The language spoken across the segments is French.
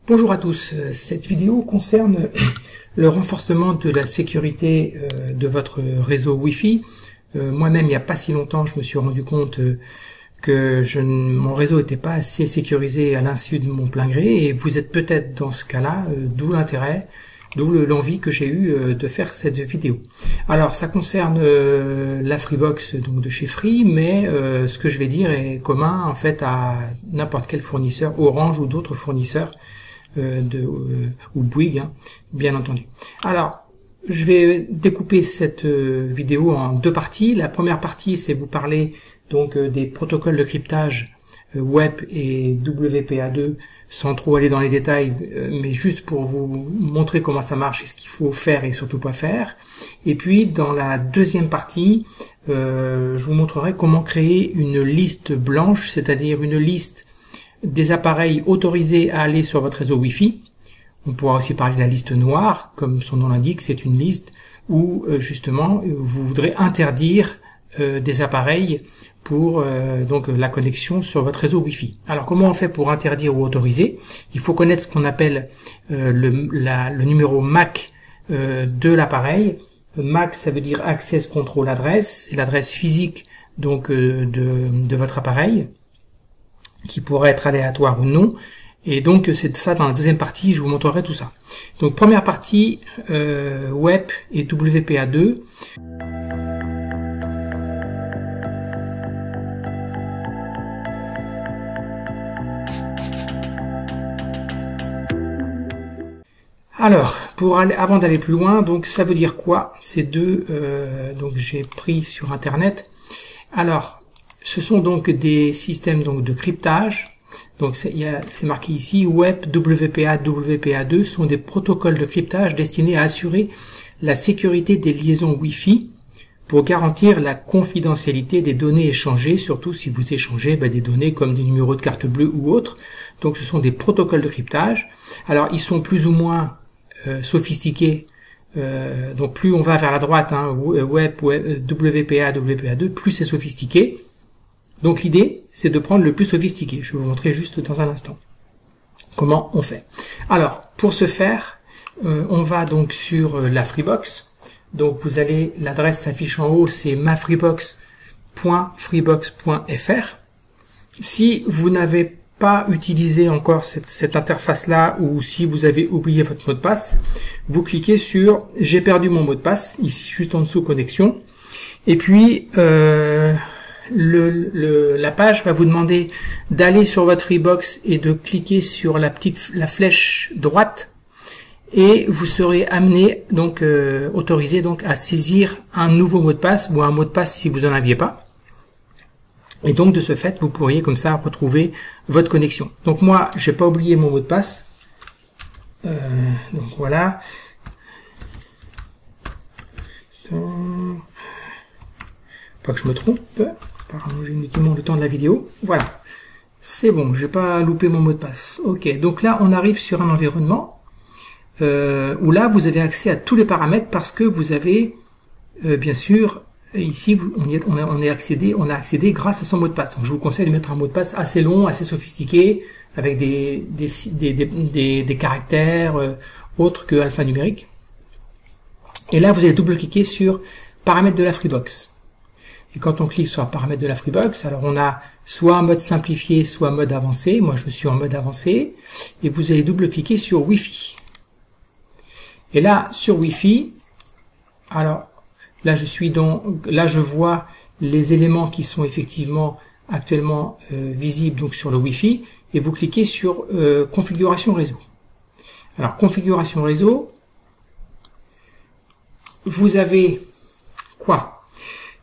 Bonjour à tous, cette vidéo concerne le renforcement de la sécurité de votre réseau Wi-Fi. Moi-même, il n'y a pas si longtemps, je me suis rendu compte que mon réseau n'était pas assez sécurisé à l'insu de mon plein gré, et vous êtes peut-être dans ce cas-là, d'où l'intérêt, d'où l'envie que j'ai eue de faire cette vidéo. Alors, ça concerne la Freebox donc de chez Free, mais ce que je vais dire est commun en fait à n'importe quel fournisseur, Orange ou d'autres fournisseurs ou Bouygues, hein, bien entendu. Alors, je vais découper cette vidéo en deux parties. La première partie, c'est vous parler donc des protocoles de cryptage web et WPA2 sans trop aller dans les détails, mais juste pour vous montrer comment ça marche et ce qu'il faut faire et surtout pas faire. Et puis dans la deuxième partie, je vous montrerai comment créer une liste blanche, c'est-à-dire une liste des appareils autorisés à aller sur votre réseau Wi-Fi. On pourra aussi parler de la liste noire, comme son nom l'indique, c'est une liste où justement vous voudrez interdire des appareils pour donc la connexion sur votre réseau Wi-Fi. Alors comment on fait pour interdire ou autoriser? Il faut connaître ce qu'on appelle le numéro MAC de l'appareil. MAC, ça veut dire Access Control Address, c'est l'adresse physique donc de votre appareil, qui pourrait être aléatoire ou non. Et donc c'est ça dans la deuxième partie, je vous montrerai tout ça. Donc première partie, web et WPA2. Alors, avant d'aller plus loin, donc ça veut dire quoi ces deux donc j'ai pris sur internet. Alors, ce sont donc des systèmes donc de cryptage. Donc c'est marqué ici web WPA, WPA2 sont des protocoles de cryptage destinés à assurer la sécurité des liaisons Wi-Fi pour garantir la confidentialité des données échangées, surtout si vous échangez des données comme des numéros de carte bleue ou autres. Donc ce sont des protocoles de cryptage. Alors ils sont plus ou moins sophistiqués. Donc plus on va vers la droite, hein, web, WPA, WPA2, plus c'est sophistiqué. Donc l'idée, c'est de prendre le plus sophistiqué. Je vais vous montrer juste dans un instant comment on fait. Alors, pour ce faire, on va donc sur la Freebox. Donc vous allez, l'adresse s'affiche en haut, c'est mafreebox.freebox.fr. Si vous n'avez pas utilisé encore cette interface-là, ou si vous avez oublié votre mot de passe, vous cliquez sur « J'ai perdu mon mot de passe », ici juste en dessous « Connexion ». Et puis, la page va vous demander d'aller sur votre Freebox et de cliquer sur la flèche droite, et vous serez amené donc autorisé donc à saisir un nouveau mot de passe ou un mot de passe si vous en aviez pas. Et donc de ce fait, vous pourriez comme ça retrouver votre connexion. Donc moi, j'ai pas oublié mon mot de passe. Donc voilà. Pas que je me trompe. Par rallonger inutilement le temps de la vidéo. Voilà. C'est bon, j'ai pas loupé mon mot de passe. Ok, donc là, on arrive sur un environnement où là, vous avez accès à tous les paramètres parce que vous avez, bien sûr, ici, on a accédé grâce à son mot de passe. Donc, je vous conseille de mettre un mot de passe assez long, assez sophistiqué, avec des caractères autres que alphanumériques. Et là, vous allez double-cliquer sur paramètres de la Freebox. Et quand on clique sur paramètres de la Freebox, alors on a soit un mode simplifié, soit un mode avancé. Moi, je suis en mode avancé. Et vous allez double-cliquer sur Wi-Fi. Et là, sur Wi-Fi, alors là, je vois les éléments qui sont effectivement actuellement visibles donc sur le Wi-Fi. Et vous cliquez sur configuration réseau. Alors, configuration réseau, vous avez quoi?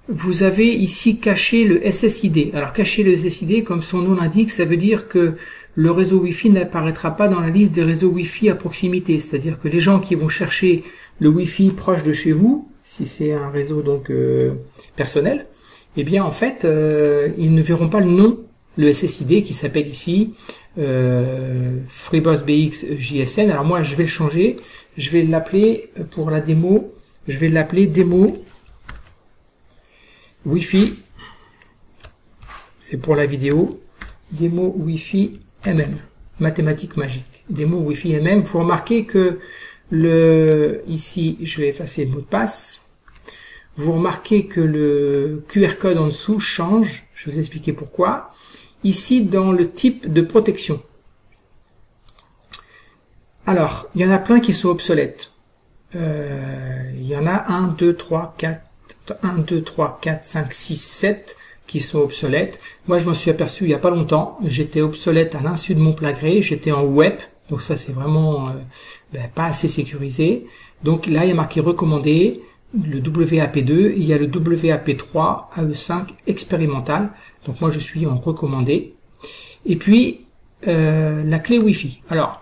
Vous avez ici caché le SSID. Alors cacher le SSID, comme son nom l'indique, ça veut dire que le réseau Wi-Fi n'apparaîtra pas dans la liste des réseaux Wi-Fi à proximité. C'est-à-dire que les gens qui vont chercher le Wi-Fi proche de chez vous, si c'est un réseau donc personnel, eh bien en fait, ils ne verront pas le nom, le SSID qui s'appelle ici Freebox BX JSN. Alors moi, je vais le changer. Je vais l'appeler pour la démo. Je vais l'appeler démo Wi-Fi, c'est pour la vidéo, démo Wi-Fi MM, mathématiques magiques. des mots Wi-Fi MM, vous remarquez que ici, je vais effacer le mot de passe. Vous remarquez que le QR code en dessous change. Je vais vous expliquer pourquoi. Ici, dans le type de protection. Alors, il y en a plein qui sont obsolètes. Il y en a 1, 2, 3, 4, 5, 6, 7 qui sont obsolètes. Moi, je m'en suis aperçu il n'y a pas longtemps. J'étais obsolète à l'insu de mon plein gré. J'étais en web. Donc ça, c'est vraiment pas assez sécurisé. Donc là, il y a marqué recommandé, le WAP2, et il y a le WAP3 AE5 expérimental. Donc moi, je suis en recommandé. Et puis, la clé Wi-Fi. Alors,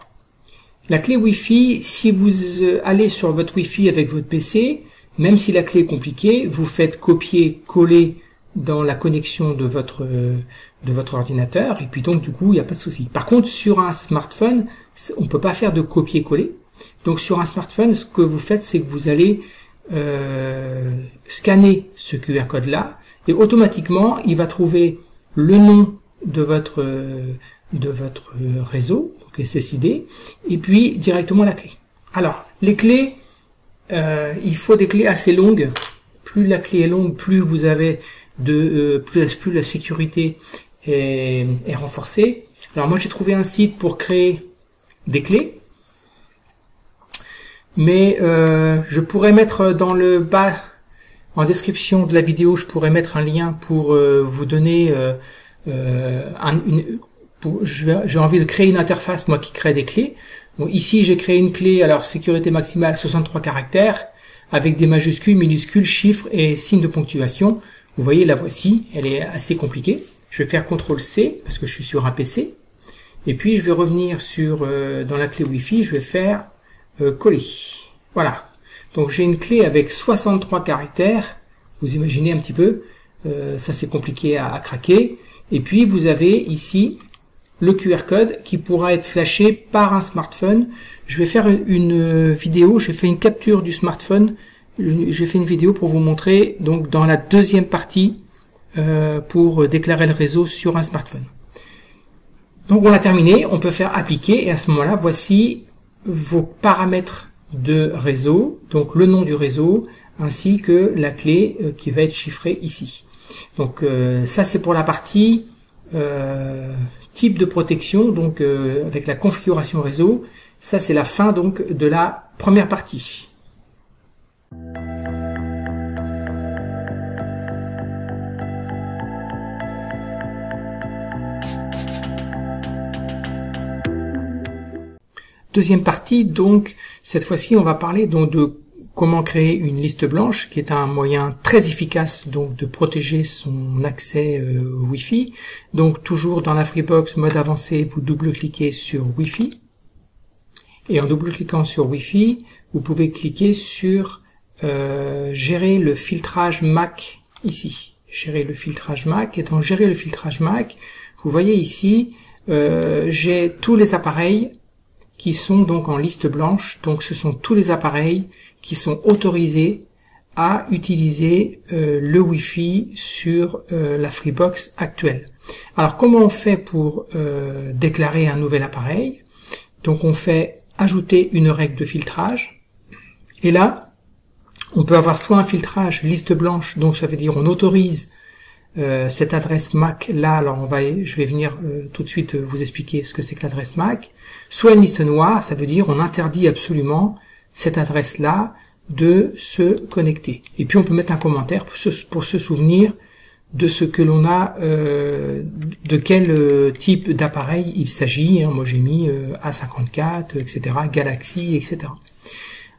la clé Wi-Fi, si vous allez sur votre Wi-Fi avec votre PC, même si la clé est compliquée, vous faites copier-coller dans la connexion de votre ordinateur, et puis donc du coup il n'y a pas de souci. Par contre, sur un smartphone, on ne peut pas faire de copier-coller. Donc sur un smartphone, ce que vous faites, c'est que vous allez scanner ce QR code là, et automatiquement il va trouver le nom de votre réseau, donc SSID, et puis directement la clé. Alors les clés, il faut des clés assez longues. Plus la clé est longue, plus vous avez plus la sécurité est renforcée. Alors moi j'ai trouvé un site pour créer des clés, mais je pourrais mettre dans le bas, en description de la vidéo, je pourrais mettre un lien pour vous donner j'ai envie de créer une interface, moi qui crée des clés. Bon, ici j'ai créé une clé, alors sécurité maximale 63 caractères, avec des majuscules, minuscules, chiffres et signes de ponctuation. Vous voyez, la voici, elle est assez compliquée. Je vais faire CTRL-C, parce que je suis sur un PC. Et puis, je vais revenir sur dans la clé Wi-Fi, je vais faire coller. Voilà. Donc, j'ai une clé avec 63 caractères. Vous imaginez un petit peu, ça c'est compliqué à craquer. Et puis, vous avez ici le QR code qui pourra être flashé par un smartphone. Je vais faire une vidéo, j'ai fait une capture du smartphone. J'ai fait une vidéo pour vous montrer, donc dans la deuxième partie, pour déclarer le réseau sur un smartphone. Donc on a terminé, on peut faire appliquer, et à ce moment-là, voici vos paramètres de réseau, donc le nom du réseau, ainsi que la clé qui va être chiffrée ici. Donc ça c'est pour la partie type de protection, donc avec la configuration réseau. Ça c'est la fin donc de la première partie. Deuxième partie, donc cette fois-ci on va parler donc de comment créer une liste blanche, qui est un moyen très efficace donc de protéger son accès Wi-Fi. Donc toujours dans la Freebox mode avancé, vous double-cliquez sur Wi-Fi, et en double-cliquant sur Wi-Fi, vous pouvez cliquer sur gérer le filtrage MAC ici. Gérer le filtrage MAC, et dans gérer le filtrage MAC, vous voyez ici, j'ai tous les appareils qui sont donc en liste blanche. Donc ce sont tous les appareils qui sont autorisés à utiliser le Wi-Fi sur la Freebox actuelle. Alors comment on fait pour déclarer un nouvel appareil? Donc on fait ajouter une règle de filtrage, et là on peut avoir soit un filtrage liste blanche, donc ça veut dire on autorise cette adresse MAC là, alors je vais venir tout de suite vous expliquer ce que c'est que l'adresse MAC, soit une liste noire, ça veut dire on interdit absolument cette adresse là de se connecter. Et puis on peut mettre un commentaire pour se souvenir de ce que l'on a, de quel type d'appareil il s'agit. Moi j'ai mis A54, etc., Galaxy, etc.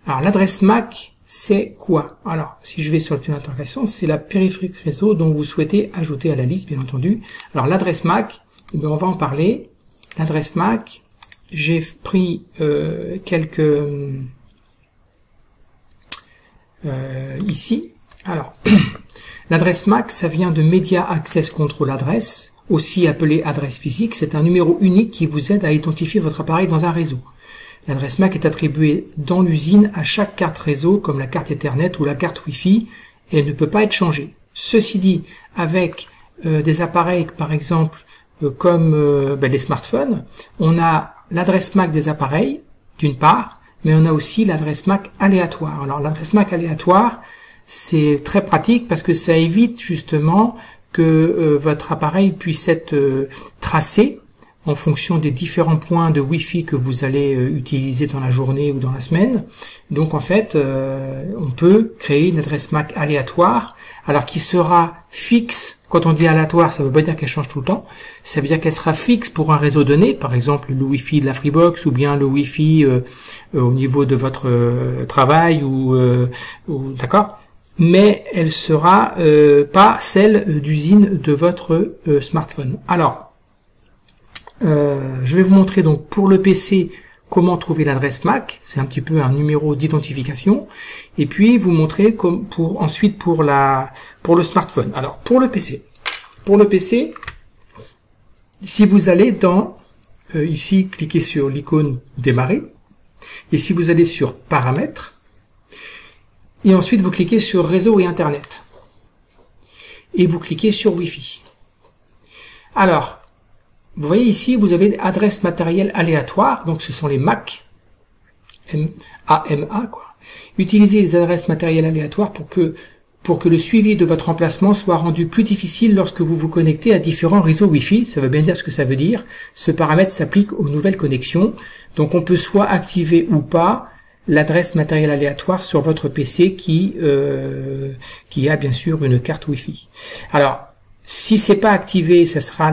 Alors l'adresse MAC, c'est quoi? Alors, si je vais sur le tunnel d'interface, c'est la périphérique réseau dont vous souhaitez ajouter à la liste, bien entendu. Alors, l'adresse MAC, eh bien, on va en parler. L'adresse MAC, j'ai pris quelques... ici. Alors, l'adresse MAC, ça vient de Media Access Control Address, aussi appelé adresse physique. C'est un numéro unique qui vous aide à identifier votre appareil dans un réseau. L'adresse MAC est attribuée dans l'usine à chaque carte réseau, comme la carte Ethernet ou la carte Wi-Fi, et elle ne peut pas être changée. Ceci dit, avec des appareils, par exemple, comme les smartphones, on a l'adresse MAC des appareils, d'une part, mais on a aussi l'adresse MAC aléatoire. Alors l'adresse MAC aléatoire, c'est très pratique parce que ça évite justement que votre appareil puisse être tracé en fonction des différents points de Wi-Fi que vous allez utiliser dans la journée ou dans la semaine. Donc en fait, on peut créer une adresse MAC aléatoire, alors qui sera fixe. Quand on dit aléatoire, ça ne veut pas dire qu'elle change tout le temps. Ça veut dire qu'elle sera fixe pour un réseau donné, par exemple le Wi-Fi de la Freebox ou bien le Wi-Fi au niveau de votre travail ou d'accord. Mais elle sera pas celle d'usine de votre smartphone. Alors, je vais vous montrer donc pour le PC comment trouver l'adresse MAC, c'est un petit peu un numéro d'identification, et puis vous montrer ensuite pour le smartphone. Alors pour le PC, si vous allez dans ici, cliquez sur l'icône démarrer, et si vous allez sur paramètres, et ensuite vous cliquez sur réseau et internet, et vous cliquez sur Wi-Fi. Alors vous voyez ici, vous avez adresse matérielle aléatoire, donc ce sont les MAC, AMA, quoi. Utilisez les adresses matérielles aléatoires pour que le suivi de votre emplacement soit rendu plus difficile lorsque vous vous connectez à différents réseaux Wi-Fi. Ça veut bien dire ce que ça veut dire. Ce paramètre s'applique aux nouvelles connexions. Donc on peut soit activer ou pas l'adresse matérielle aléatoire sur votre PC qui a bien sûr une carte Wi-Fi. Alors, si c'est pas activé, ça sera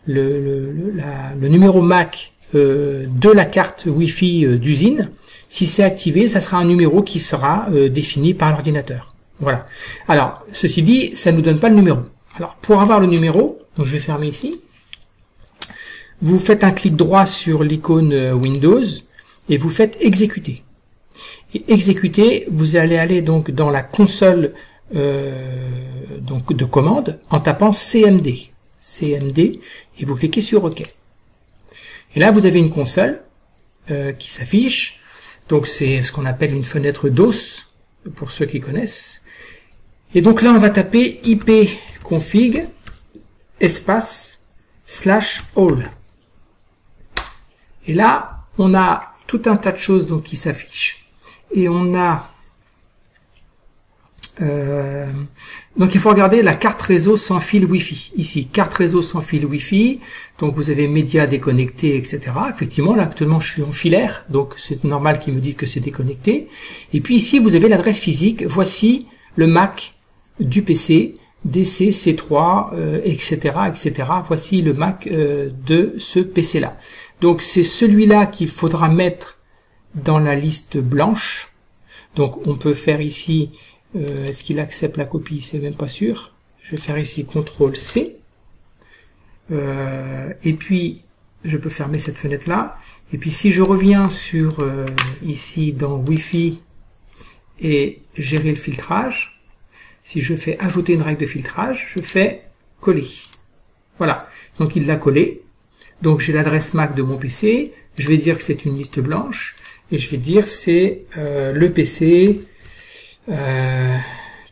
le numéro MAC de la carte Wi-Fi d'usine. Si c'est activé, ça sera un numéro qui sera défini par l'ordinateur. Voilà. Alors, ceci dit, ça ne nous donne pas le numéro. Alors, pour avoir le numéro, donc je vais fermer ici, vous faites un clic droit sur l'icône Windows et vous faites exécuter. Et exécuter, vous allez aller donc dans la console donc de commande en tapant CMD et vous cliquez sur OK. Et là vous avez une console qui s'affiche, donc c'est ce qu'on appelle une fenêtre DOS pour ceux qui connaissent, et donc là on va taper ipconfig espace /all, et là on a tout un tas de choses donc qui s'affichent, et on a donc il faut regarder la carte réseau sans fil Wi-Fi. Ici, carte réseau sans fil Wi-Fi. Donc vous avez médias déconnectés, etc. Effectivement, là actuellement je suis en filaire, donc c'est normal qu'ils me disent que c'est déconnecté. Et puis ici vous avez l'adresse physique. Voici le MAC du PC, DC, C3, etc., etc. Voici le MAC de ce PC-là. Donc c'est celui-là qu'il faudra mettre dans la liste blanche. Donc on peut faire ici. Est-ce qu'il accepte la copie? C'est même pas sûr. Je vais faire ici CTRL-C. Et puis, je peux fermer cette fenêtre-là. Et puis, si je reviens sur ici dans Wi-Fi et gérer le filtrage, si je fais ajouter une règle de filtrage, je fais coller. Voilà. Donc, il l'a collé. Donc, j'ai l'adresse MAC de mon PC. Je vais dire que c'est une liste blanche. Et je vais dire c'est le PC...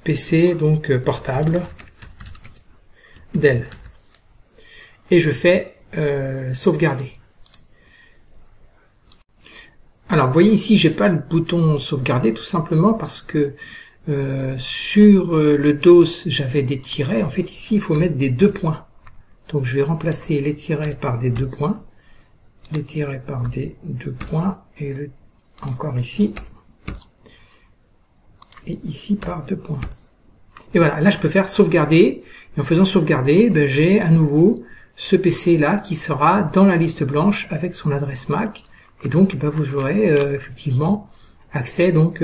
PC donc portable Dell, et je fais sauvegarder. Alors vous voyez ici j'ai pas le bouton sauvegarder tout simplement parce que sur le DOS j'avais des tirets. En fait ici il faut mettre des 2 points, donc je vais remplacer les tirets par des 2 points, les tirets par des 2 points, et encore ici et ici par 2 points. Et voilà, là je peux faire sauvegarder, et en faisant sauvegarder, ben, j'ai à nouveau ce PC là qui sera dans la liste blanche avec son adresse MAC, et donc ben, vous aurez effectivement accès donc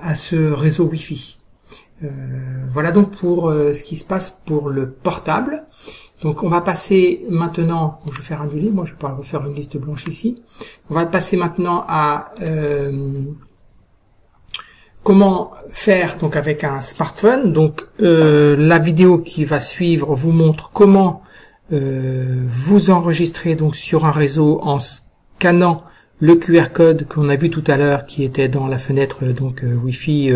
à ce réseau Wi-Fi. Voilà donc pour ce qui se passe pour le portable. Donc on va passer maintenant, je vais faire un double, moi je vais pas refaire une liste blanche ici. On va passer maintenant à comment faire donc avec un smartphone. Donc la vidéo qui va suivre vous montre comment vous enregistrer donc sur un réseau en scannant le QR code qu'on a vu tout à l'heure qui était dans la fenêtre donc Wi-Fi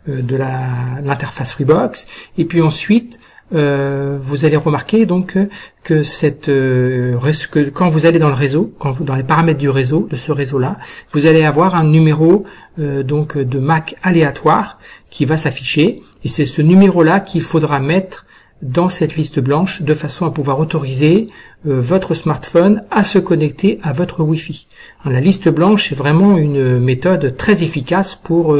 de l'interface Freebox, et puis ensuite vous allez remarquer donc que quand vous allez dans le réseau, dans les paramètres du réseau, de ce réseau-là, vous allez avoir un numéro donc de MAC aléatoire qui va s'afficher, et c'est ce numéro-là qu'il faudra mettre dans cette liste blanche de façon à pouvoir autoriser votre smartphone à se connecter à votre Wi-Fi. La liste blanche est vraiment une méthode très efficace pour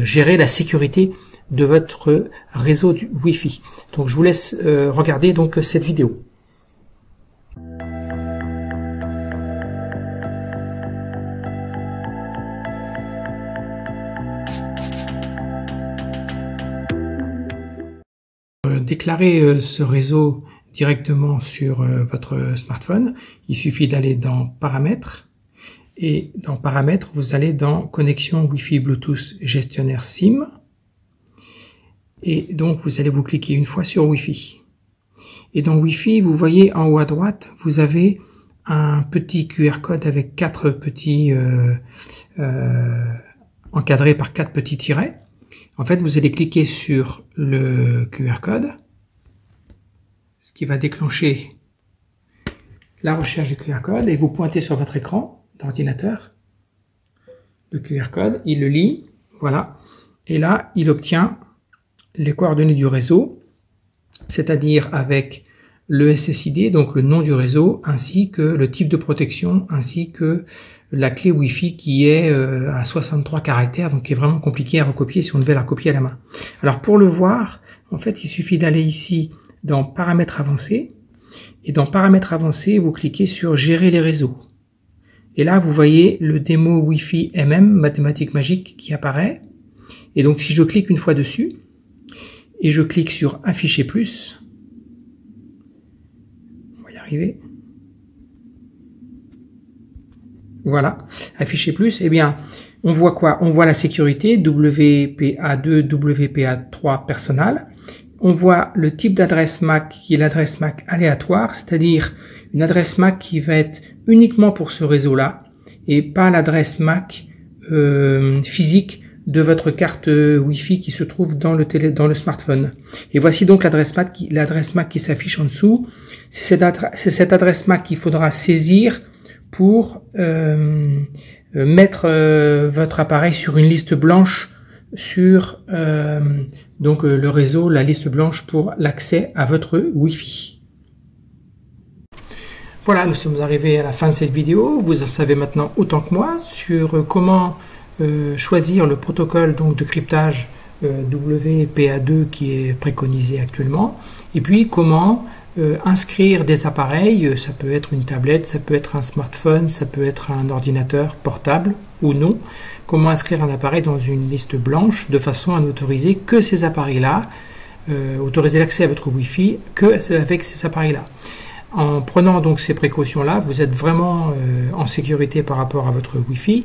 gérer la sécurité de votre réseau du Wi-Fi. Donc je vous laisse regarder donc cette vidéo. Déclarer ce réseau directement sur votre smartphone, il suffit d'aller dans Paramètres, et dans Paramètres, vous allez dans Connexion Wi-Fi Bluetooth Gestionnaire SIM, et donc vous allez vous cliquer une fois sur Wi-Fi. Et dans Wi-Fi, vous voyez en haut à droite, vous avez un petit QR code avec 4 petits encadrés par 4 petits tirets. En fait, vous allez cliquer sur le QR code, ce qui va déclencher la recherche du QR code, et vous pointez sur votre écran d'ordinateur le QR code, il le lit, voilà, et là, il obtient les coordonnées du réseau, c'est-à-dire avec le SSID, donc le nom du réseau, ainsi que le type de protection, ainsi que la clé Wi-Fi qui est à 63 caractères, donc qui est vraiment compliqué à recopier si on devait la recopier à la main. Alors pour le voir, en fait, il suffit d'aller ici dans Paramètres avancés, et dans Paramètres avancés, vous cliquez sur Gérer les réseaux. Et là, vous voyez le démo Wi-Fi MM, mathématiques magiques, qui apparaît. Et donc si je clique une fois dessus, et je clique sur Afficher plus, on va y arriver. Voilà, Afficher plus, eh bien, on voit quoi? On voit la sécurité, WPA2, WPA3 personnel. On voit le type d'adresse MAC qui est l'adresse MAC aléatoire, c'est-à-dire une adresse MAC qui va être uniquement pour ce réseau-là, et pas l'adresse MAC physique de votre carte Wi-Fi qui se trouve dans le smartphone. Et voici donc l'adresse MAC qui s'affiche en dessous. C'est cette adresse MAC qu'il faudra saisir pour mettre votre appareil sur une liste blanche sur donc le réseau, la liste blanche pour l'accès à votre Wi-Fi. Voilà, nous sommes arrivés à la fin de cette vidéo. Vous en savez maintenant autant que moi sur comment choisir le protocole donc de cryptage WPA2 qui est préconisé actuellement, et puis comment inscrire des appareils, ça peut être une tablette, ça peut être un smartphone, ça peut être un ordinateur portable ou non, comment inscrire un appareil dans une liste blanche de façon à n'autoriser que ces appareils-là, autoriser l'accès à votre Wi-Fi que avec ces appareils-là. En prenant donc ces précautions-là, vous êtes vraiment en sécurité par rapport à votre Wi-Fi.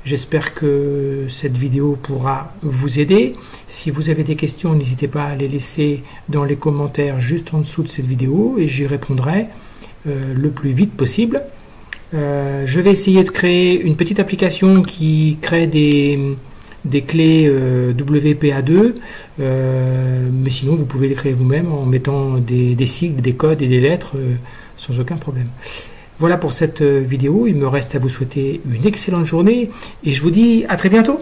J'espère que cette vidéo pourra vous aider. Si vous avez des questions, n'hésitez pas à les laisser dans les commentaires juste en dessous de cette vidéo et j'y répondrai le plus vite possible. Je vais essayer de créer une petite application qui crée des clés WPA2, mais sinon vous pouvez les créer vous-même en mettant des sigles, des codes et des lettres sans aucun problème. Voilà pour cette vidéo, il me reste à vous souhaiter une excellente journée et je vous dis à très bientôt.